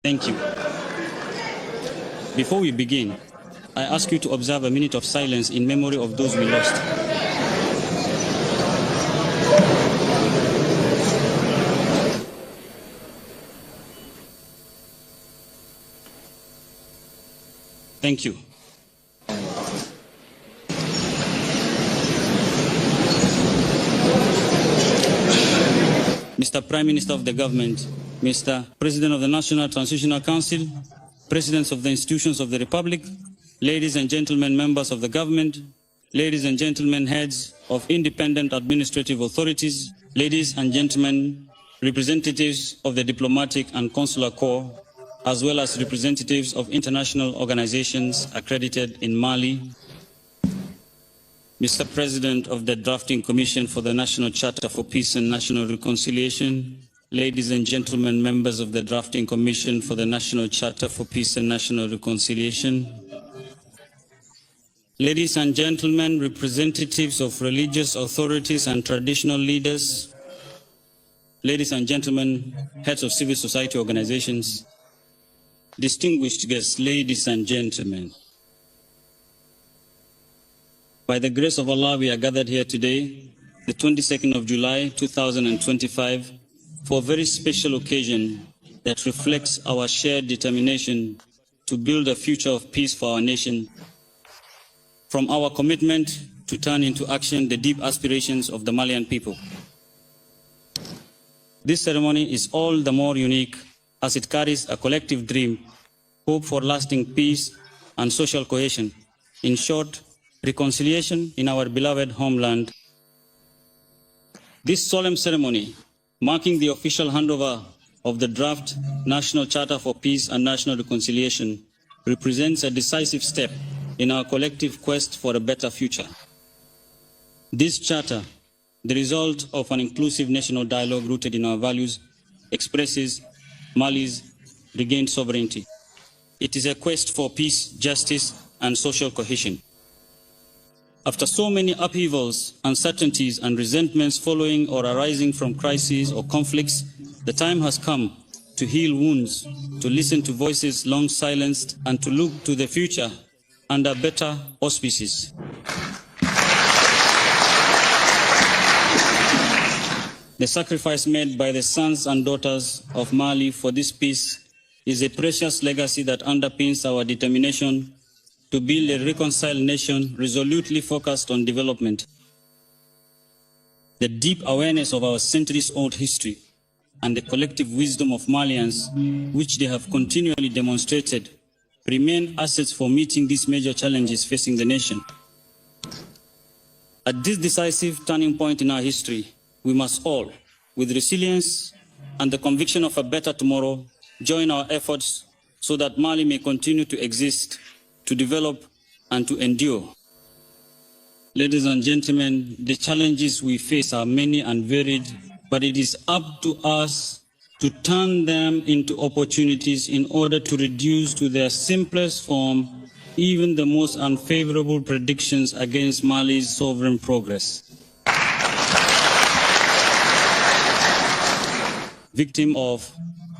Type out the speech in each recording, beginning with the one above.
Thank you. Before we begin, I ask you to observe a minute of silence in memory of those we lost. Thank you. Mr. Prime Minister of the Government, Mr. President of the National Transitional Council, Presidents of the Institutions of the Republic, ladies and gentlemen, members of the government, ladies and gentlemen, heads of independent administrative authorities, ladies and gentlemen, representatives of the diplomatic and consular corps, as well as representatives of international organizations accredited in Mali, Mr. President of the Drafting Commission for the National Charter for Peace and National Reconciliation, ladies and gentlemen, members of the Drafting Commission for the National Charter for Peace and National Reconciliation, ladies and gentlemen, representatives of religious authorities and traditional leaders, ladies and gentlemen, heads of civil society organizations, distinguished guests, ladies and gentlemen. By the grace of Allah, we are gathered here today, the 22nd of July, 2025, for a very special occasion that reflects our shared determination to build a future of peace for our nation. From our commitment to turn into action the deep aspirations of the Malian people. This ceremony is all the more unique as it carries a collective dream, hope for lasting peace and social cohesion. In short, reconciliation in our beloved homeland. This solemn ceremony, marking the official handover of the draft National Charter for Peace and National Reconciliation, represents a decisive step in our collective quest for a better future. This charter, the result of an inclusive national dialogue rooted in our values, expresses Mali's regained sovereignty. It is a quest for peace, justice, and social cohesion. After so many upheavals, uncertainties, and resentments following or arising from crises or conflicts, the time has come to heal wounds, to listen to voices long silenced, and to look to the future under better auspices. The sacrifice made by the sons and daughters of Mali for this peace is a precious legacy that underpins our determination to build a reconciled nation resolutely focused on development. The deep awareness of our centuries-old history and the collective wisdom of Malians, which they have continually demonstrated, remain assets for meeting these major challenges facing the nation. At this decisive turning point in our history, we must all, with resilience and the conviction of a better tomorrow, join our efforts so that Mali may continue to exist, to develop, and to endure. Ladies and gentlemen, the challenges we face are many and varied, but it is up to us to turn them into opportunities in order to reduce to their simplest form even the most unfavorable predictions against Mali's sovereign progress. Victim of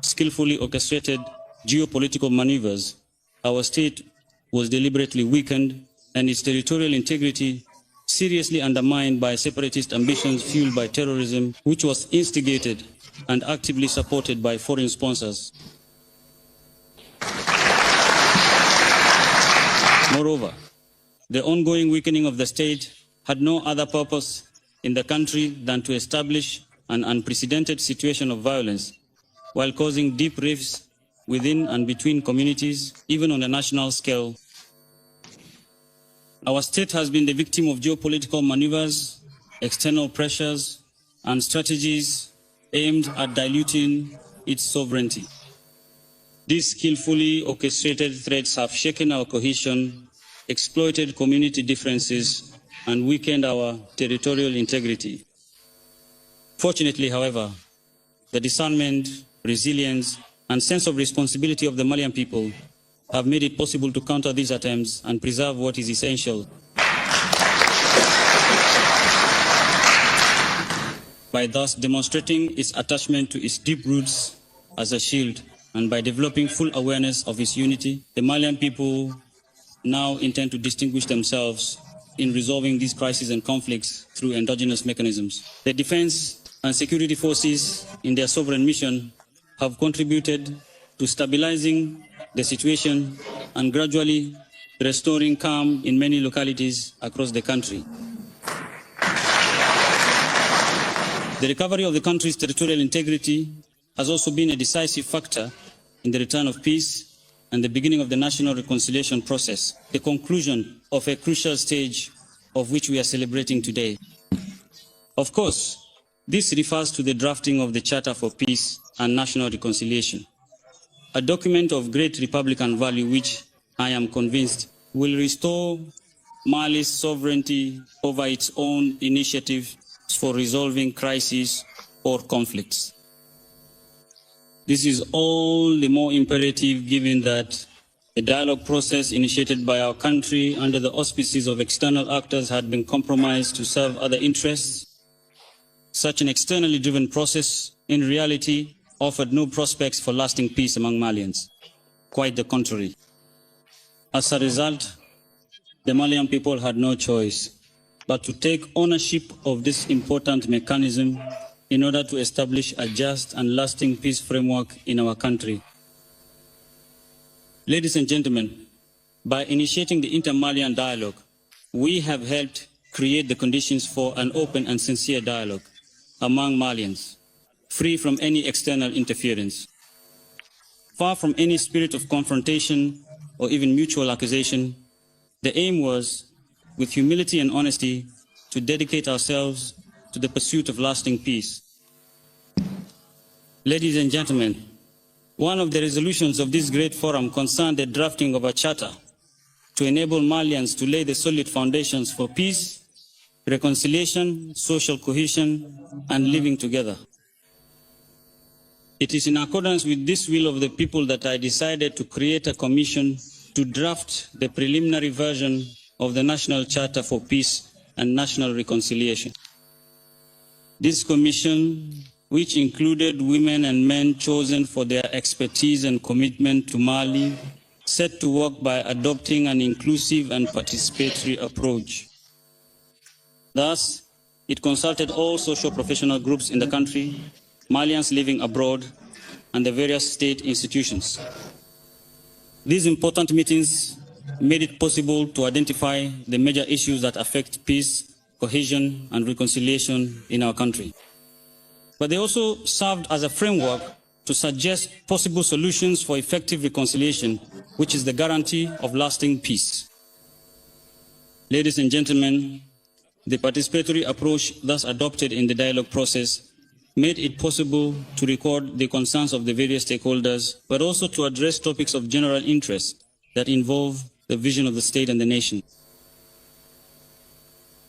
skillfully orchestrated geopolitical maneuvers, our state was deliberately weakened and its territorial integrity seriously undermined by separatist ambitions fueled by terrorism, which was instigated and actively supported by foreign sponsors. Moreover, the ongoing weakening of the state had no other purpose in the country than to establish an unprecedented situation of violence, while causing deep rifts within and between communities, even on a national scale. Our state has been the victim of geopolitical maneuvers, external pressures, and strategies aimed at diluting its sovereignty. These skillfully orchestrated threats have shaken our cohesion, exploited community differences, and weakened our territorial integrity. Fortunately, however, the discernment, resilience, and sense of responsibility of the Malian people have made it possible to counter these attempts and preserve what is essential. By thus demonstrating its attachment to its deep roots as a shield and by developing full awareness of its unity, the Malian people now intend to distinguish themselves in resolving these crises and conflicts through endogenous mechanisms. The defense and security forces in their sovereign mission have contributed to stabilizing the situation and gradually restoring calm in many localities across the country. The recovery of the country's territorial integrity has also been a decisive factor in the return of peace and the beginning of the national reconciliation process, the conclusion of a crucial stage of which we are celebrating today. Of course, this refers to the drafting of the Charter for Peace and National Reconciliation, a document of great republican value which, I am convinced, will restore Mali's sovereignty over its own initiative for resolving crises or conflicts. This is all the more imperative given that the dialogue process initiated by our country under the auspices of external actors had been compromised to serve other interests. Such an externally driven process, in reality, offered no prospects for lasting peace among Malians. Quite the contrary. As a result, the Malian people had no choice but to take ownership of this important mechanism in order to establish a just and lasting peace framework in our country. Ladies and gentlemen, by initiating the inter-Malian dialogue, we have helped create the conditions for an open and sincere dialogue among Malians, free from any external interference. Far from any spirit of confrontation or even mutual accusation, the aim was, with humility and honesty, to dedicate ourselves to the pursuit of lasting peace. Ladies and gentlemen, one of the resolutions of this great forum concerned the drafting of a charter to enable Malians to lay the solid foundations for peace, reconciliation, social cohesion, and living together. It is in accordance with this will of the people that I decided to create a commission to draft the preliminary version of the National Charter for Peace and National Reconciliation. This commission, which included women and men chosen for their expertise and commitment to Mali, set to work by adopting an inclusive and participatory approach. Thus, it consulted all socio-professional groups in the country, Malians living abroad, and the various state institutions. These important meetings made it possible to identify the major issues that affect peace, cohesion, and reconciliation in our country. But they also served as a framework to suggest possible solutions for effective reconciliation, which is the guarantee of lasting peace. Ladies and gentlemen, the participatory approach thus adopted in the dialogue process made it possible to record the concerns of the various stakeholders, but also to address topics of general interest that involve the vision of the state and the nation.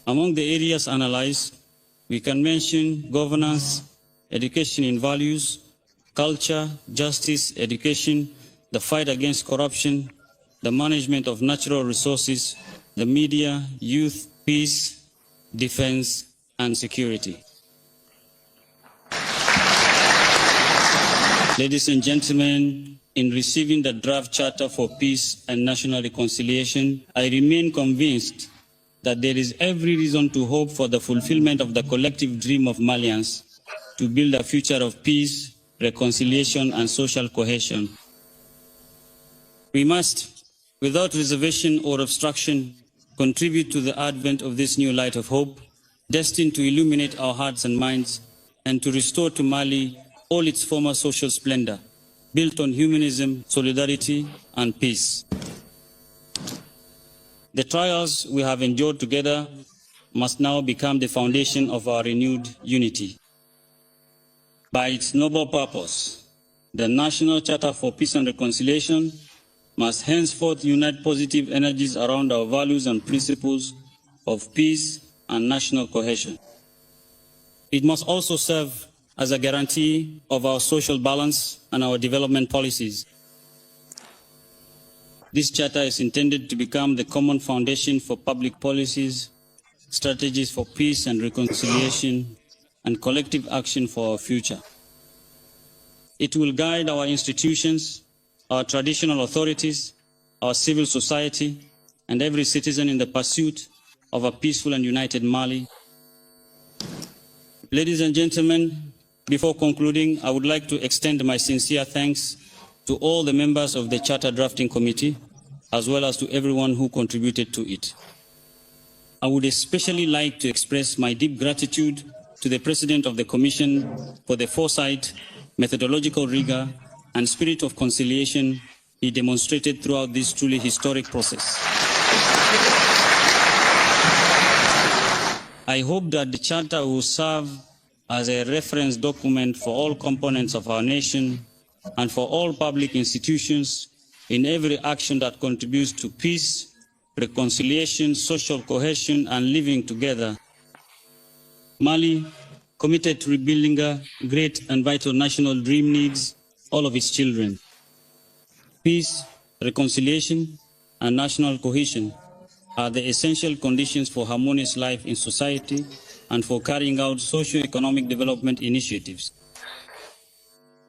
Among the areas analyzed, we can mention governance, education in values, culture, justice, education, the fight against corruption, the management of natural resources, the media, youth, peace, defense, and security. Ladies and gentlemen, in receiving the draft Charter for Peace and National Reconciliation, I remain convinced that there is every reason to hope for the fulfillment of the collective dream of Malians to build a future of peace, reconciliation, and social cohesion. We must, without reservation or obstruction, contribute to the advent of this new light of hope, destined to illuminate our hearts and minds, and to restore to Mali all its former social splendor, built on humanism, solidarity, and peace. The trials we have endured together must now become the foundation of our renewed unity. By its noble purpose, the National Charter for Peace and Reconciliation must henceforth unite positive energies around our values and principles of peace and national cohesion. It must also serve as a guarantee of our social balance and our development policies. This charter is intended to become the common foundation for public policies, strategies for peace and reconciliation, and collective action for our future. It will guide our institutions, our traditional authorities, our civil society, and every citizen in the pursuit of a peaceful and united Mali. Ladies and gentlemen, before concluding, I would like to extend my sincere thanks to all the members of the Charter Drafting Committee, as well as to everyone who contributed to it. I would especially like to express my deep gratitude to the President of the Commission for the foresight, methodological rigor, and spirit of conciliation he demonstrated throughout this truly historic process. I hope that the Charter will serve as a reference document for all components of our nation and for all public institutions in every action that contributes to peace, reconciliation, social cohesion, and living together. Mali, committed to rebuilding a great and vital national dream, needs all of its children. Peace, reconciliation, and national cohesion are the essential conditions for harmonious life in society and for carrying out socio-economic development initiatives.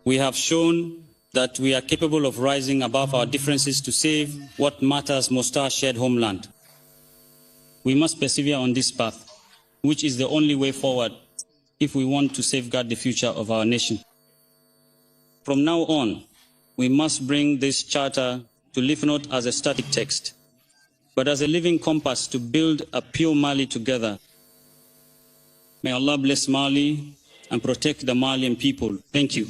We have shown that we are capable of rising above our differences to save what matters most, our shared homeland. We must persevere on this path, which is the only way forward if we want to safeguard the future of our nation. From now on, we must bring this charter to live not as a static text, but as a living compass to build a pure Mali together. May Allah bless Mali and protect the Malian people. Thank you.